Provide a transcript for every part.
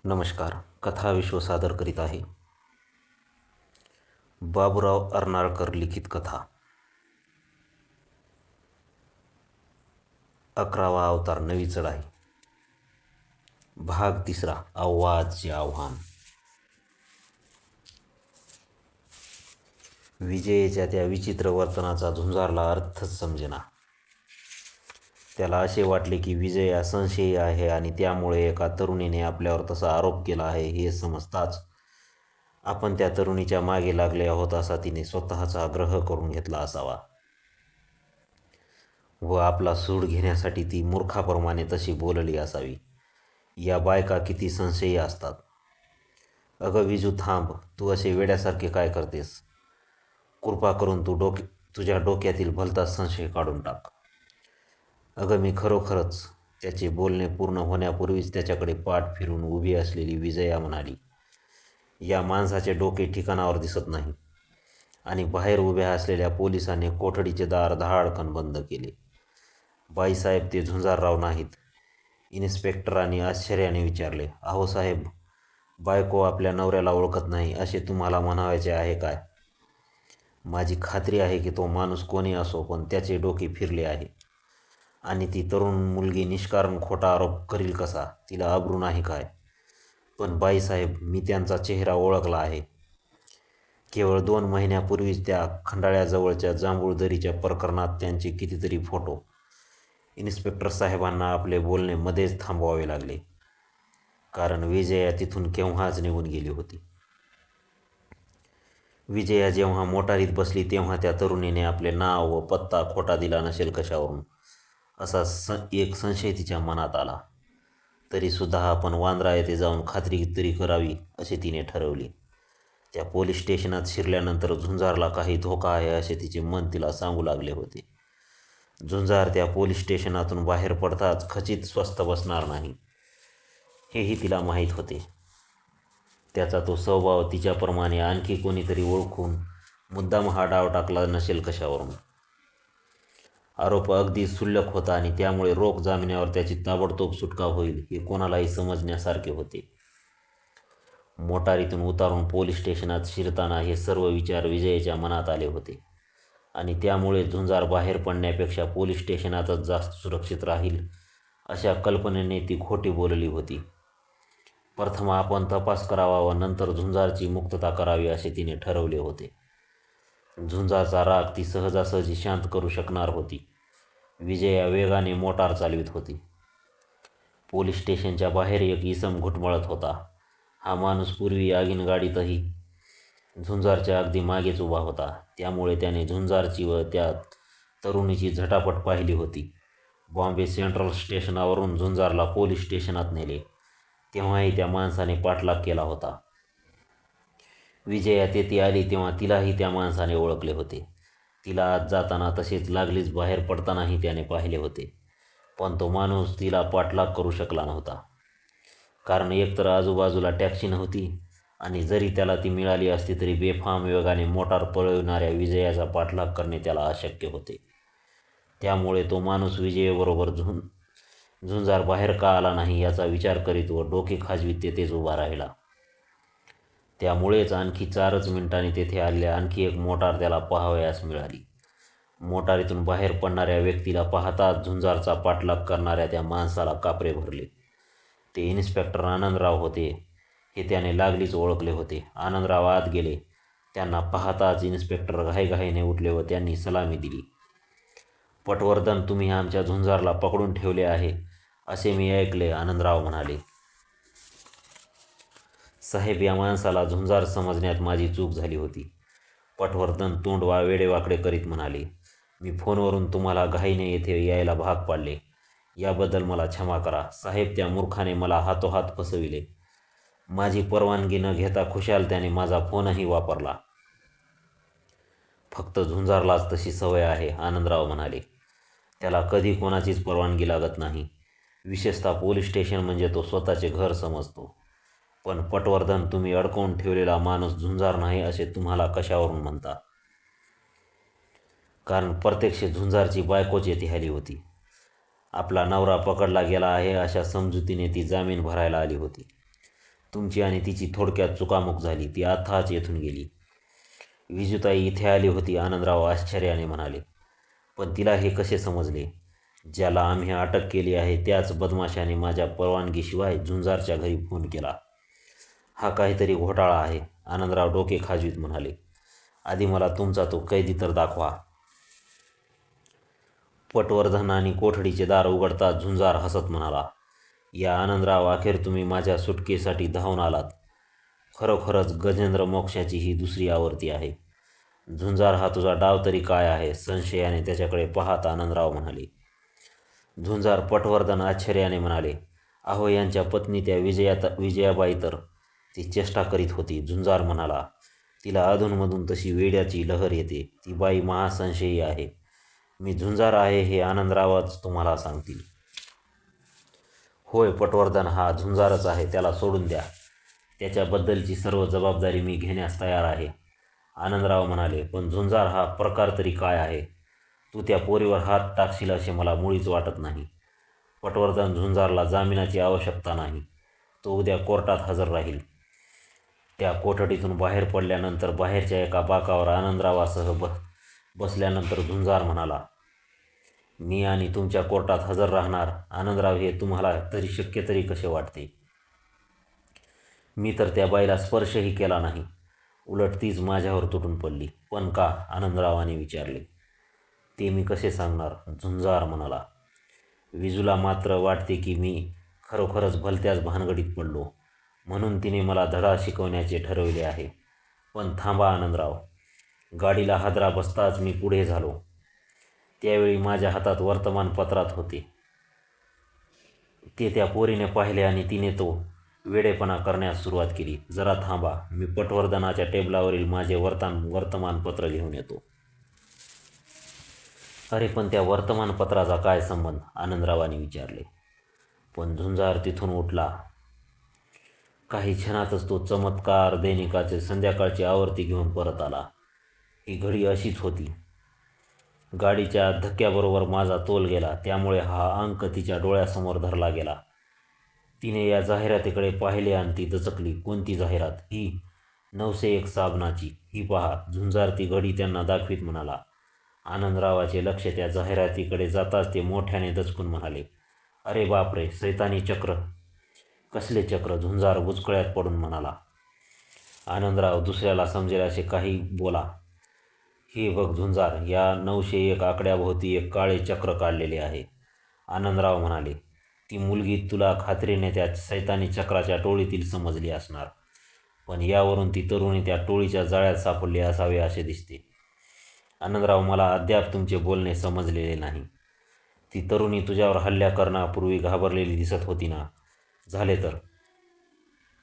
नमस्कार. कथा विश्व सादर करीत आहे बाबूराव अर्नाळकर लिखित कथा. 11वा अवतार नवी चढाई, भाग 3. आव्वाचे आव्हान. विजयेच्या त्या विचित्र वर्तनाचा झुंजारला अर्थच समजेना. त्याला असे वाटले की विजया संशयी आहे आणि त्यामुळे एका तरुणीने आपल्यावर तसा आरोप केला आहे हे समजताच आपण त्या तरुणीच्या मागे लागले आहोत असा तिने स्वतःचा ग्रह करून घेतला असावा व आपला सूड घेण्यासाठी ती मूर्खाप्रमाणे तशी बोलली असावी. या बायका किती संशयी असतात. अगं विजू, थांब, तू असे वेड्यासारखे काय करतेस? कृपा करून तुझ्या डोक्यातील भलताच संशय काढून टाक. अगं मी खरोखरच. त्याचे बोलणे पूर्ण होण्यापूर्वीच त्याच्याकडे पाठ फिरून उभी असलेली विजया म्हणाली, या माणसाचे डोके ठिकाणावर दिसत नाही. आणि बाहेर उभ्या असलेल्या पोलिसांनी कोठडीचे दार धाडकन बंद केले. बाईसाहेब, ते झुंजारराव नाहीत? इन्स्पेक्टरांनी आश्चर्याने विचारले. अहो साहेब, बायको आपल्या नवऱ्याला ओळखत नाही असे तुम्हाला म्हणायचे आहे काय? माझी खात्री आहे की तो माणूस कोणी असो, पण त्याचे डोके फिरले आहे. आणि ती तरुण मुलगी निष्कारण खोटा आरोप करील कसा? तिला अब्रू नाही काय? पण बाईसाहेब, मी त्यांचा चेहरा ओळखला आहे. केवळ 2 महिन्यापूर्वीच त्या खंडाळ्याजवळच्या जांभूळदरीच्या प्रकरणात त्यांचे कितीतरी फोटो. इन्स्पेक्टर साहेबांना आपले बोलणे मध्येच थांबवावे लागले, कारण विजया तिथून केव्हाच निघून गेली होती. विजया जेव्हा मोटारीत बसली तेव्हा त्या तरुणीने आपले नाव व पत्ता खोटा दिला नसेल कशावरून, असा एक संशय तिच्या मनात आला. तरीसुद्धा आपण वांद्रा येथे जाऊन खात्री तरी करावी असे तिने ठरवले. त्या पोलीस स्टेशनात शिरल्यानंतर झुंजारला काही धोका आहे असे तिचे मन तिला सांगू लागले होते. झुंजार त्या पोलीस स्टेशनातून बाहेर पडताच खचित स्वस्थ बसणार नाही हेही तिला माहीत होते. त्याचा तो स्वभाव तिच्याप्रमाणे आणखी कोणीतरी ओळखून मुद्दाम हा डाव टाकला नसेल कशावरून. आरोप अगदी क्षुल्लक होता आणि त्यामुळे रोख जामिनावर त्याची ताबडतोब सुटका होईल हे कोणालाही समजण्यासारखे होते. मोटारीतून उतारून पोलीस स्टेशनात शिरताना हे सर्व विचार विजयेच्या मनात आले होते आणि त्यामुळे झुंजार बाहेर पडण्यापेक्षा पोलीस स्टेशनातच जास्त सुरक्षित राहील अशा कल्पनेने ती खोटी बोलली होती. प्रथम आपण तपास करावा व नंतर झुंजारची मुक्तता करावी असे तिने ठरवले होते. झुंजारचा राग ती सहजासहजी शांत करू शकणार होती. विजया वेगाने मोटार चालवित होती. पोलीस स्टेशनच्या बाहेर एक इसम घुटमळत होता. हा माणूस पूर्वी आगीन गाडीतही झुंजारच्या अगदी मागेच उभा होता. त्यामुळे त्याने झुंजारची व त्या तरुणीची झटापट पाहिली होती. बॉम्बे सेंट्रल स्टेशनावरून झुंजारला पोलीस स्टेशनात नेले तेव्हाही त्या माणसाने पाठलाग केला होता. विजया तेथे आली तेव्हा तिलाही त्या माणसाने ओळखले होते. तिला आत जाताना तसेच लागलीच बाहेर पडतानाही त्याने पाहिले होते. पण तो माणूस तिला पाठलाग करू शकला नव्हता, कारण एकतर आजूबाजूला टॅक्सी नव्हती आणि जरी त्याला ती मिळाली असती तरी बेफाम वेगाने मोटार पळविणाऱ्या विजयाचा पाठलाग करणे त्याला अशक्य होते. त्यामुळे तो माणूस विजयेबरोबर झुंजार बाहेर का आला नाही याचा विचार करीत व डोके खाजवीत तेथेच उभा राहिला. त्यामुळेच आणखी 4च मिनिटांनी तेथे आलेल्या आणखी एक मोटार त्याला पाहावयास मिळाली. मोटारीतून बाहेर पडणाऱ्या व्यक्तीला पाहताच झुंजारचा पाठलाग करणाऱ्या त्या माणसाला कापरे भरले. ते इन्स्पेक्टर आनंदराव होते हे त्याने लागलीच ओळखले होते. आनंदराव आत गेले. त्यांना पाहताच इन्स्पेक्टर घाईघाईने उठले व त्यांनी सलामी दिली. पटवर्धन, तुम्ही आमच्या झुंजारला पकडून ठेवले आहे असे मी ऐकले, आनंदराव म्हणाले. साहेब, या माणसाला झुंजार समजण्यात माझी चूक झाली होती, पटवर्धन तोंड वेडेवाकडे करीत म्हणाले. मी फोनवरून तुम्हाला घाईने येथे यायला भाग पाडले, याबद्दल मला क्षमा करा. साहेब, त्या मूर्खाने मला हातोहात फसविले. माझी परवानगी न घेता खुशाल त्याने माझा फोनही वापरला. फक्त झुंजारलाच तशी सवय आहे, आनंदराव म्हणाले. त्याला कधी कोणाचीच परवानगी लागत नाही. विशेषतः पोलीस स्टेशन म्हणजे तो स्वतःचे घर समजतो. पण पटवर्धन, तुम्ही अडकवून ठेवलेला माणूस झुंजार नाही असे तुम्हाला कशावरून म्हणता? कारण प्रत्यक्ष झुंजारची बायकोच येथे आली होती. आपला नवरा पकडला गेला आहे अशा समजुतीने ती जामीन भरायला आली होती. तुमची आणि तिची थोडक्यात चुकामुक झाली. ती आत्ताच येथून गेली. विजूताई इथे आली होती, आनंदराव आश्चर्याने म्हणाले. पण तिला हे कसे समजले? ज्याला आम्ही अटक केली आहे त्याच बदमाशाने माझ्या परवानगीशिवाय झुंजारच्या घरी फोन केला. हा काहीतरी घोटाळा आहे, आनंदराव डोके खाजवीत म्हणाले. आधी मला तुमचा तो कैदी तर दाखवा. पटवर्धन आणि कोठडीचे दार उघडताच झुंजार हसत म्हणाला. या आनंदराव, अखेर तुम्ही माझ्या सुटकेसाठी धावून आलात. खरोखरच गजेंद्र मोक्षाची ही दुसरी आवृत्ती आहे. झुंजार, हा तुझा डाव तरी काय आहे? संशयाने त्याच्याकडे पाहत आनंदराव म्हणाले. झुंजार पटवर्धन आश्चर्याने म्हणाले. अहो, यांच्या पत्नी त्या विजयाबाई तर ती चेष्टा करीत होती. झुंजार म्हणाला. तिला अधूनमधून तशी वेड्याची लहर येते. ती बाई महासंशयी आहे. मी झुंजार आहे हे आनंदरावच तुम्हाला सांगतील. होय पटवर्धन, हा झुंजारच आहे. त्याला सोडून द्या. त्याच्याबद्दलची सर्व जबाबदारी मी घेण्यास तयार आहे, आनंदराव म्हणाले. पण झुंजार, हा प्रकार तरी काय आहे? तू त्या पोरीवर हात टाकशील असे मला मुळीच वाटत नाही. पटवर्धन, झुंजारला जामिनाची आवश्यकता नाही. तो उद्या कोर्टात हजर राहील. त्या कोठडीतून बाहेर पडल्यानंतर बाहेरच्या एका बाकावर आनंदरावासह बसल्यानंतर झुंजार म्हणाला. मी आणि तुमच्या कोर्टात हजर राहणार. आनंदराव, हे तुम्हाला तरी शक्य तरी कसे वाटते? मी तर त्या बाईला स्पर्शही केला नाही. उलट तीच माझ्यावर तुटून पडली. पण का? आनंदरावाने विचारले. ते मी कसे सांगणार? झुंजार म्हणाला. विजूला मात्र वाटते की मी खरोखरच भलत्याच भानगडीत पडलो, म्हणून तिने मला धडा शिकवण्याचे ठरवले आहे. पण थांबा आनंदराव. गाडीला हादरा बसताच मी पुढे झालो. त्यावेळी माझ्या हातात वर्तमानपत्रात होते. ते त्या पोरीने पाहिले आणि तिने तो वेडेपणा करण्यास सुरुवात केली. जरा थांबा, मी पटवर्धनाच्या टेबलावरील माझे वर्तमानपत्र घेऊन येतो. अरे, पण त्या वर्तमानपत्राचा काय संबंध? आनंदरावांनी विचारले. पण झुंजार तिथून उठला. काही क्षणातच तो चमत्कार दैनिकाचे संध्याकाळची आवृत्ती घेऊन परत आला. ही घडी अशीच होती. गाडीच्या धक्क्याबरोबर माझा तोल गेला, त्यामुळे हा अंक तिच्या डोळ्यासमोर धरला गेला. तिने या जाहिरातीकडे पाहिले आणि ती दचकली. कोणती जाहिरात? ही 901 साबणाची. ही पहा. झुंजार ती घडी त्यांना दाखवीत म्हणाला. आनंदरावाचे लक्ष त्या जाहिरातीकडे जाताच ते मोठ्याने दचकून म्हणाले. अरे बापरे, सैतानी चक्र! कसले चक्र? झुंजार बुचकळ्यात पडून म्हणाला. आनंदराव, दुसऱ्याला समजेल असे काही बोला. हे बघ झुंजार, या 901 आकड्याभोवती एक काळे चक्र काढलेले आहे, आनंदराव म्हणाले. ती मुलगी तुला खात्रीने त्या सैतानी चक्राच्या टोळीतील समजली असणार, पण यावरून ती तरुणी त्या टोळीच्या जाळ्यात सापडली असावे असे दिसते. आनंदराव, मला अद्याप तुमचे बोलणे समजलेले नाही. ती तरुणी तुझ्यावर हल्ला करण्यापूर्वी घाबरलेली दिसत होती ना? झाले तर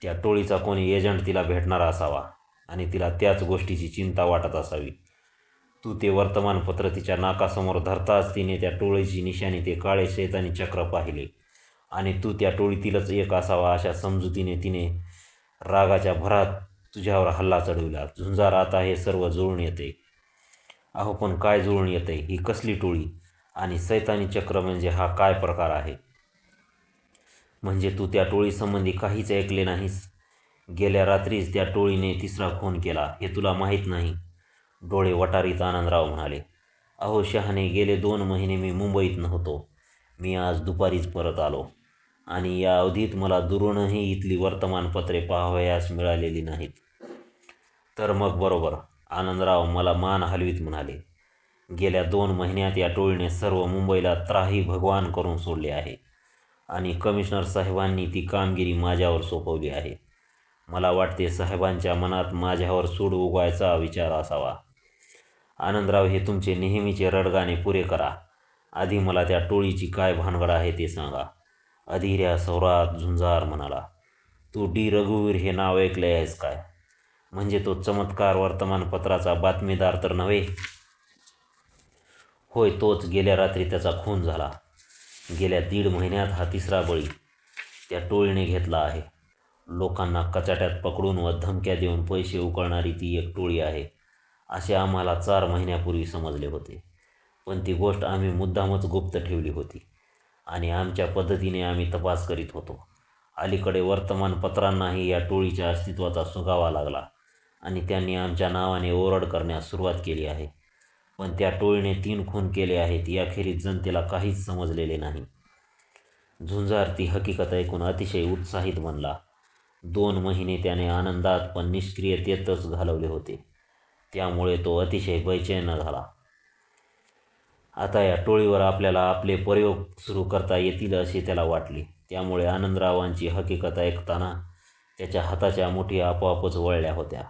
त्या टोळीचा कोणी एजंट तिला भेटणारा असावा आणि तिला त्याच गोष्टीची चिंता वाटत असावी. तू ते वर्तमानपत्र तिच्या नाकासमोर धरताच तिने त्या टोळीची निशाणी, ते काळे शैतानी चक्र पाहिले आणि तू त्या टोळीतीलच एक असावा अशा समजुतीने तिने रागाच्या भरात तुझ्यावर हल्ला चढविला. झुंजार, आता हे सर्व जुळून येते. अहो, पण काय जुळून येते? ही कसली टोळी आणि सैतानी चक्र म्हणजे हा काय प्रकार आहे? म्हणजे तू त्या टोळीसंबंधी काहीच ऐकले नाहीस? गेल्या रात्रीच त्या टोळीने तिसरा खून केला, हे तुला माहीत नाही? डोळे वटारीत आनंदराव म्हणाले. अहो शहाणे, गेले 2 महिने मी मुंबईत नव्हतो. मी आज दुपारीच परत आलो आणि या अवधीत मला दुरूनही इथली वर्तमानपत्रे पाहावयास मिळालेली नाहीत. तर मग बरोबर, आनंदराव मला मान हलवीत म्हणाले. गेल्या 2 महिन्यात या टोळीने सर्व मुंबईला त्राही भगवान करून सोडले आहे आणि कमिशनर साहेबांनी ती कामगिरी माझ्यावर सोपवली आहे. मला वाटते साहेबांच्या मनात माझ्यावर सूड उगवायचा विचार असावा. आनंदराव, हे तुमचे नेहमीचे रडगाणे पुरे करा. आधी मला त्या टोळीची काय भानगड आहे ते सांगा. अधीऱ्या सौरात झुंजार म्हणाला. तू डी रघुवीर हे नाव ऐकले आहेस काय? म्हणजे तो चमत्कार वर्तमानपत्राचा बातमीदार तर नव्हे? होय, तोच. गेल्या रात्री त्याचा खून झाला. गेल्या 1.5 महिन्यात हा तिसरा बळी त्या टोळीने घेतला आहे. लोकांना कचाट्यात पकडून व धमक्या देऊन पैसे उकळणारी ती एक टोळी आहे असे आम्हाला 4 महिन्यापूर्वी समजले होते. पण ती गोष्ट आम्ही मुद्दामच गुप्त ठेवली होती आणि आमच्या पद्धतीने आम्ही तपास करीत होतो. अलीकडे वर्तमानपत्रांनाही या टोळीच्या अस्तित्वाचा सुगावा लागला आणि त्यांनी आमच्या नावाने ओरड करण्यास सुरुवात केली आहे. पण त्या टोळीने 3 खून केले आहेत याखेरीज जनतेला काहीच समजलेले नाही. झुंजार ती हकीकत ऐकून अतिशय उत्साहित बनला. 2 महिने त्याने आनंदात पण निष्क्रियतेतच घालवले होते. त्यामुळे तो अतिशय बेचैन झाला. आता या टोळीवर आपल्याला आपले प्रयोग सुरू करता येतील असे त्याला वाटले. त्यामुळे आनंदरावांची हकीकत ऐकताना त्याच्या हाताच्या मुठी आपोआपच वळल्या होत्या.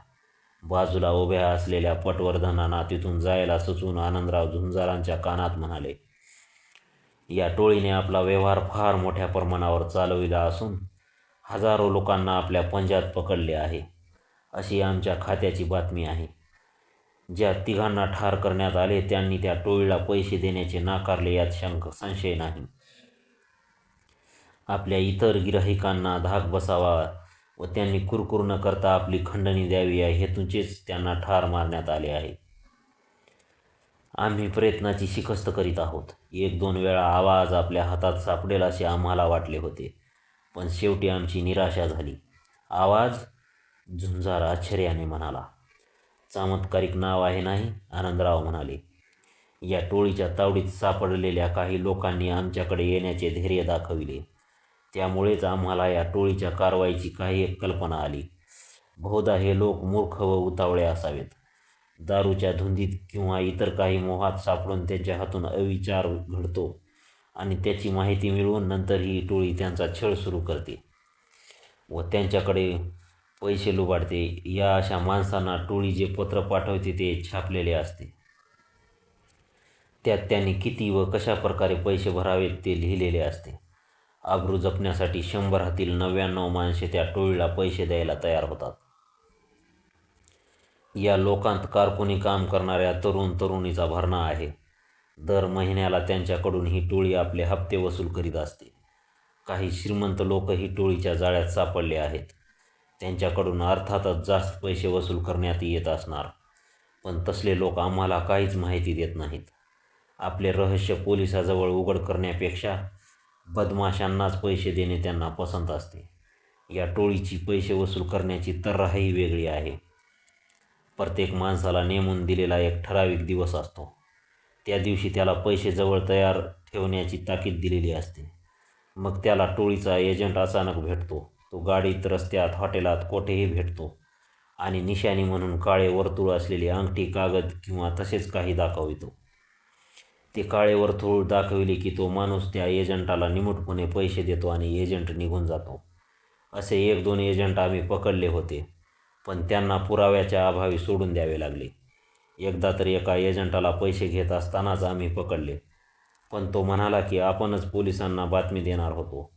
बाजूला उभ्या असलेल्या पटवर्धनांना तिथून जायला सुचवून आनंदराव झुंजारांच्या कानात म्हणाले, या टोळीने आपला व्यवहार फार मोठ्या प्रमाणावर चालविला असून हजारो लोकांना आपल्या पंजात पकडले आहे, अशी आमच्या खात्याची बातमी आहे. ज्या 3घांना ठार करण्यात आले त्यांनी त्या टोळीला पैसे देण्याचे नाकारले यात संशय नाही. आपल्या इतर गिऱ्हाईकांना धाक बसावा व त्यांनी कुरकुर न करता आपली खंडणी द्यावी या हेतूचेच त्यांना ठार मारण्यात आले आहे. आम्ही प्रयत्नाची शिकस्त करीत आहोत. 1-2 वेळा आवाज आपल्या हातात सापडेल असे आम्हाला वाटले होते, पण शेवटी आमची निराशा झाली. आवाज? झुंजार आश्चर्याने म्हणाला. चमत्कारिक नाव आहे नाही? आनंदराव म्हणाले. या टोळीच्या तावडीत सापडलेल्या काही लोकांनी आमच्याकडे येण्याचे धैर्य दाखविले. त्यामुळेच आम्हाला या टोळीच्या कारवाईची काही एक कल्पना आली. बहुधा हे लोक मूर्ख व उतावळे असावेत. दारूच्या धुंदीत किंवा इतर काही मोहात सापडून त्यांच्या हातून अविचार घडतो आणि त्याची माहिती मिळवून नंतर ही टोळी त्यांचा छळ सुरू करते व त्यांच्याकडे पैसे लुबाडते. या अशा माणसांना टोळी जे पत्र पाठवते ते छापलेले असते. त्यात त्यांनी किती व कशा प्रकारे पैसे भरावेत ते लिहिलेले असते. आबरू जपण्यासाठी 100 99 माणसे त्या टोळीला पैसे द्यायला तयार होतात. या लोकांत कारकुनी काम करणाऱ्या तरुणीचा भरणा आहे. दर महिन्याला त्यांच्याकडून ही टोळी आपले हप्ते वसूल करीत असते. काही श्रीमंत लोक ही टोळीच्या जाळ्यात सापडले आहेत. त्यांच्याकडून अर्थातच जास्त पैसे वसूल करण्यात येत असणार, पण तसले लोक आम्हाला काहीच माहिती देत नाहीत. आपले रहस्य पोलिसाजवळ उघड करण्यापेक्षा बदमाशांनाच पैसे देणे त्यांना पसंत असते. या टोळीची पैसे वसूल करण्याची तर्राही वेगळी आहे. प्रत्येक माणसाला नेमून दिलेला एक ठराविक दिवस असतो. त्या दिवशी त्याला पैसे जवळ तयार ठेवण्याची ताकीद दिलेली असते. मग त्याला टोळीचा एजंट अचानक भेटतो. तो गाडीत, रस्त्यात, हॉटेलात कोठेही भेटतो आणि निशाणी म्हणून काळे वर्तुळ असलेली अंगठी, कागद किंवा तसेच काही दाखवितो. ते काळे वर्तुळ दाखविले की तो माणूस त्या एजंटाला निमूटपणे पैसे देतो आणि एजंट निघून जातो. असे 1-2 एजंट आम्ही पकडले होते, पण त्यांना पुराव्याच्या अभावी सोडून द्यावे लागले. एकदा तर एका एजंटाला पैसे घेत असतानाच आम्ही पकडले, पण तो म्हणाला की आपणच पोलिसांना बातमी देणार होतो.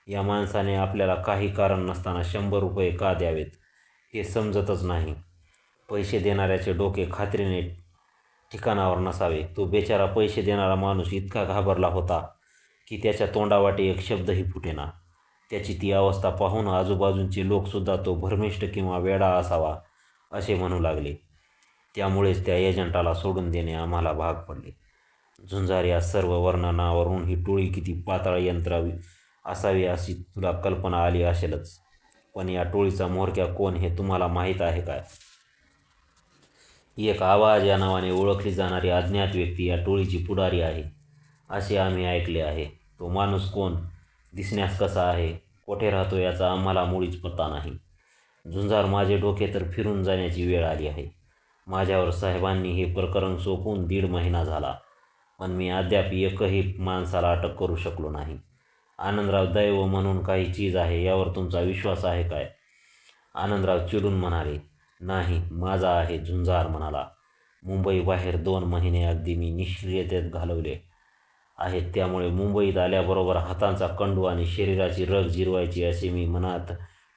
या माणसाने आपल्याला काही कारण नसताना 100 रुपये का द्यावेत हे समजतच नाही. पैसे देणाऱ्याचे डोके खात्रीने ठिकाणावर नसावे. तो बेचारा पैसे देणारा माणूस इतका घाबरला होता की त्याच्या तोंडावाटे एक शब्दही फुटेना. त्याची ती अवस्था पाहून आजूबाजूचे लोकसुद्धा तो भ्रमिष्ट किंवा वेडा असावा असे म्हणू लागले. त्यामुळेच त्या एजंटाला सोडून देणे आम्हाला भाग पडले. झुंजार या सर्व वर्णनावरून ही टोळी किती पाताळ यंत्र असावी अशी तुला कल्पना आली असेलच. पण या टोळीचा म्होरक्या कोण हे तुम्हाला माहीत आहे काय? एक आवाज या नावाने ओळखली जाणारी अज्ञात व्यक्ती या टोळीची पुढारी आहे असे आम्ही ऐकले आहे. तो माणूस कोण, दिसण्यास कसा आहे, कोठे राहतो याचा आम्हाला मुळीच पत्ता नाही. झुंजार, माझे डोके तर फिरून जाण्याची वेळ आली आहे. माझ्यावर साहेबांनी हे प्रकरण सोपवून 1.5 महिना झाला, पण मी अद्याप एकही माणसाला अटक करू शकलो नाही. आनंदराव, दैव म्हणून काही चीज आहे यावर तुमचा विश्वास आहे काय? आनंदराव चिडून म्हणाले. नाही, माझा आहे. झुंजार म्हणाला. मुंबईबाहेर 2 महिने अगदी मी निष्क्रियतेत घालवले आहेत. त्यामुळे मुंबईत आल्याबरोबर हातांचा कंडू आणि शरीराची रग जिरवायची असे मी मनात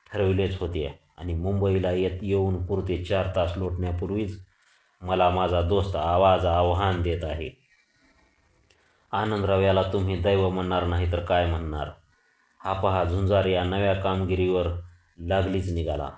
ठरविलेच होते आणि मुंबईला येऊन पुरते 4 तास लोटण्यापूर्वीच मला माझा दोस्त आवाज आव्हान देत आहे. आनंदराव, याला तुम्ही दैव म्हणणार नाही तर काय म्हणणार? हा पहा, झुंजार या नव्या कामगिरीवर लागलीच निघाला.